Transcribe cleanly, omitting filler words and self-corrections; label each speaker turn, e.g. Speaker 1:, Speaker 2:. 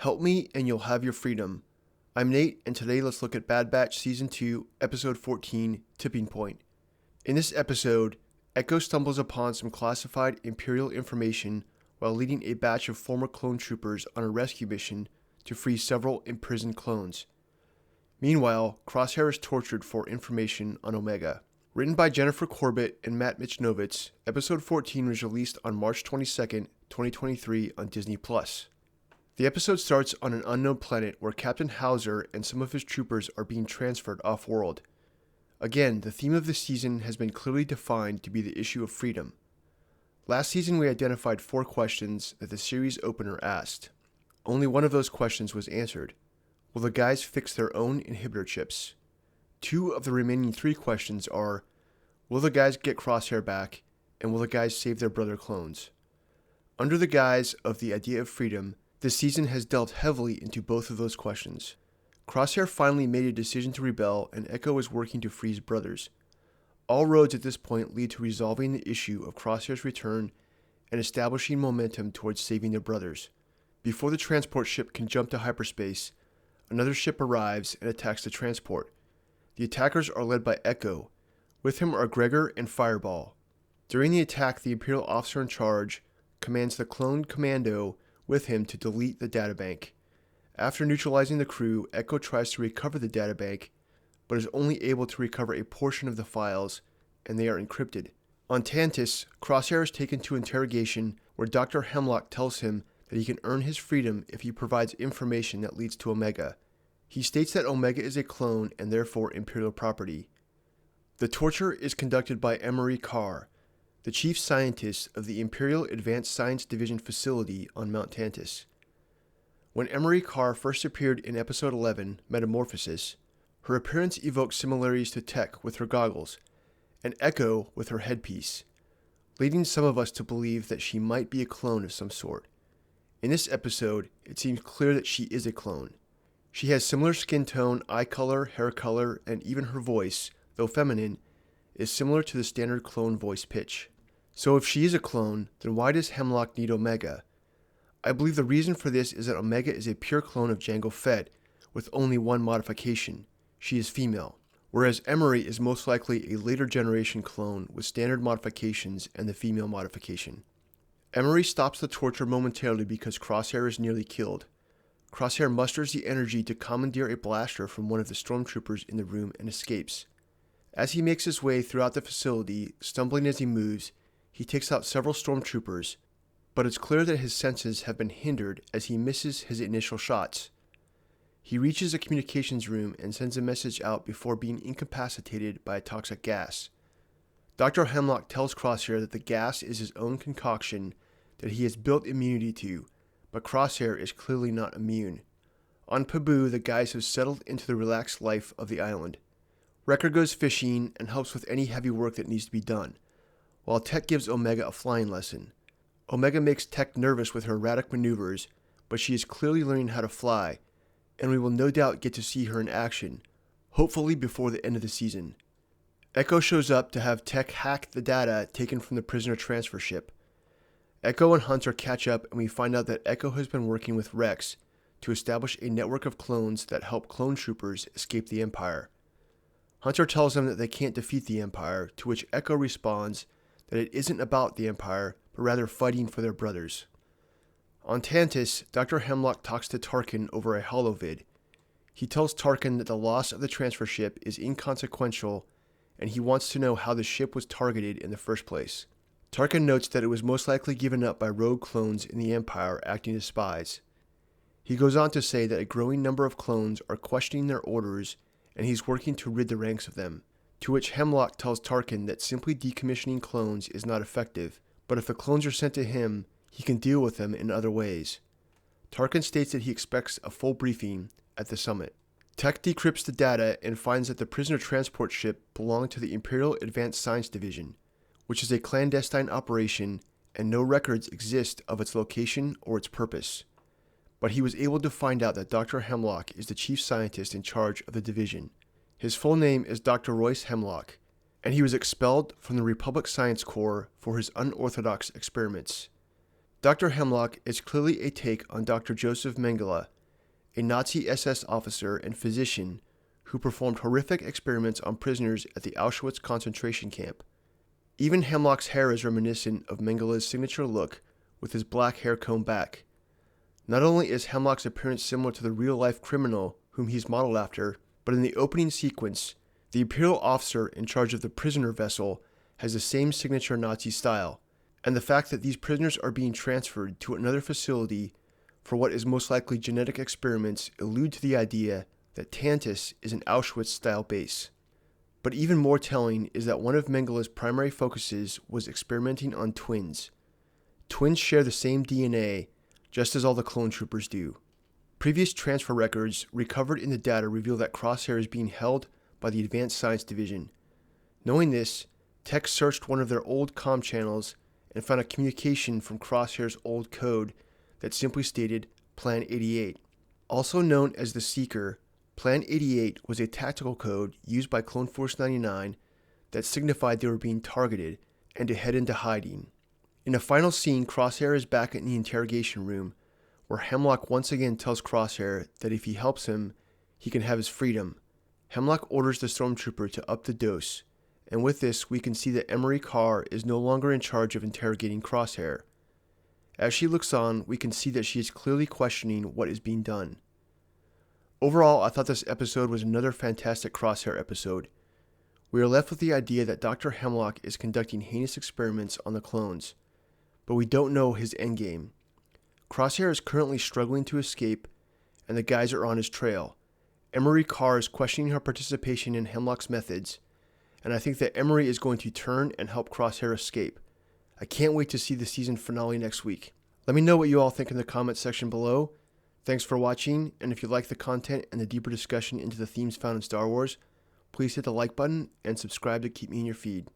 Speaker 1: Help me and you'll have your freedom. I'm Nate, and today let's look at Bad Batch Season 2, Episode 14, Tipping Point. In this episode, Echo stumbles upon some classified Imperial information while leading a batch of former clone troopers on a rescue mission to free several imprisoned clones. Meanwhile, Crosshair is tortured for information on Omega. Written by Jennifer Corbett and Matt Michnovitz, Episode 14 was released on March 22, 2023 on Disney+. The episode starts on an unknown planet where Captain Hauser and some of his troopers are being transferred off-world. Again, the theme of this season has been clearly defined to be the issue of freedom. Last season we identified 4 questions that the series opener asked. Only one of those questions was answered. Will the guys fix their own inhibitor chips? 2 of the remaining 3 questions are, will the guys get Crosshair back, and will the guys save their brother clones? Under the guise of the idea of freedom, this season has delved heavily into both of those questions. Crosshair finally made a decision to rebel, and Echo is working to free his brothers. All roads at this point lead to resolving the issue of Crosshair's return and establishing momentum towards saving their brothers. Before the transport ship can jump to hyperspace, another ship arrives and attacks the transport. The attackers are led by Echo. With him are Gregor and Fireball. During the attack, the Imperial officer in charge commands the clone commando with him to delete the databank. After neutralizing the crew, Echo tries to recover the databank, but is only able to recover a portion of the files, and they are encrypted. On Tantus, Crosshair is taken to interrogation, where Dr. Hemlock tells him that he can earn his freedom if he provides information that leads to Omega. He states that Omega is a clone and therefore Imperial property. The torture is conducted by Emery Carr, the chief scientist of the Imperial Advanced Science Division facility on Mount Tantus. When Emery Carr first appeared in Episode 11, Metamorphosis, her appearance evoked similarities to Tech with her goggles, and Echo with her headpiece, leading some of us to believe that she might be a clone of some sort. In this episode, it seems clear that she is a clone. She has similar skin tone, eye color, hair color, and even her voice, though feminine, is similar to the standard clone voice pitch. So if she is a clone, then why does Hemlock need Omega? I believe the reason for this is that Omega is a pure clone of Jango Fett, with only one modification. She is female, whereas Emery is most likely a later generation clone with standard modifications and the female modification. Emery stops the torture momentarily because Crosshair is nearly killed. Crosshair musters the energy to commandeer a blaster from one of the stormtroopers in the room and escapes. As he makes his way throughout the facility, stumbling as he moves, he takes out several stormtroopers, but it's clear that his senses have been hindered as he misses his initial shots. He reaches a communications room and sends a message out before being incapacitated by a toxic gas. Dr. Hemlock tells Crosshair that the gas is his own concoction that he has built immunity to, but Crosshair is clearly not immune. On Pabu, the guys have settled into the relaxed life of the island. Wrecker goes fishing and helps with any heavy work that needs to be done, while Tech gives Omega a flying lesson. Omega makes Tech nervous with her erratic maneuvers, but she is clearly learning how to fly, and we will no doubt get to see her in action, hopefully before the end of the season. Echo shows up to have Tech hack the data taken from the prisoner transfer ship. Echo and Hunter catch up, and we find out that Echo has been working with Rex to establish a network of clones that help clone troopers escape the Empire. Hunter tells them that they can't defeat the Empire, to which Echo responds that it isn't about the Empire, but rather fighting for their brothers. On Tantus, Dr. Hemlock talks to Tarkin over a holovid. He tells Tarkin that the loss of the transfer ship is inconsequential, and he wants to know how the ship was targeted in the first place. Tarkin notes that it was most likely given up by rogue clones in the Empire acting as spies. He goes on to say that a growing number of clones are questioning their orders, and he's working to rid the ranks of them, to which Hemlock tells Tarkin that simply decommissioning clones is not effective, but if the clones are sent to him, he can deal with them in other ways. Tarkin states that he expects a full briefing at the summit. Tech decrypts the data and finds that the prisoner transport ship belonged to the Imperial Advanced Science Division, which is a clandestine operation, and no records exist of its location or its purpose. But he was able to find out that Dr. Hemlock is the chief scientist in charge of the division. His full name is Dr. Royce Hemlock, and he was expelled from the Republic Science Corps for his unorthodox experiments. Dr. Hemlock is clearly a take on Dr. Joseph Mengele, a Nazi SS officer and physician who performed horrific experiments on prisoners at the Auschwitz concentration camp. Even Hemlock's hair is reminiscent of Mengele's signature look with his black hair combed back. Not only is Hemlock's appearance similar to the real-life criminal whom he's modeled after, but in the opening sequence, the Imperial officer in charge of the prisoner vessel has the same signature Nazi style, and the fact that these prisoners are being transferred to another facility for what is most likely genetic experiments allude to the idea that Tantus is an Auschwitz-style base. But even more telling is that one of Mengele's primary focuses was experimenting on twins. Twins share the same DNA, just as all the clone troopers do. Previous transfer records recovered in the data reveal that Crosshair is being held by the Advanced Science Division. Knowing this, Tech searched one of their old comm channels and found a communication from Crosshair's old code that simply stated Plan 88. Also known as the Seeker, Plan 88 was a tactical code used by Clone Force 99 that signified they were being targeted and to head into hiding. In a final scene, Crosshair is back in the interrogation room, where Hemlock once again tells Crosshair that if he helps him, he can have his freedom. Hemlock orders the stormtrooper to up the dose, and with this we can see that Emery Carr is no longer in charge of interrogating Crosshair. As she looks on, we can see that she is clearly questioning what is being done. Overall, I thought this episode was another fantastic Crosshair episode. We are left with the idea that Dr. Hemlock is conducting heinous experiments on the clones, but we don't know his endgame. Crosshair is currently struggling to escape, and the guys are on his trail. Emery Carr is questioning her participation in Hemlock's methods, and I think that Emery is going to turn and help Crosshair escape. I can't wait to see the season finale next week. Let me know what you all think in the comments section below. Thanks for watching, and if you like the content and the deeper discussion into the themes found in Star Wars, please hit the like button and subscribe to keep me in your feed.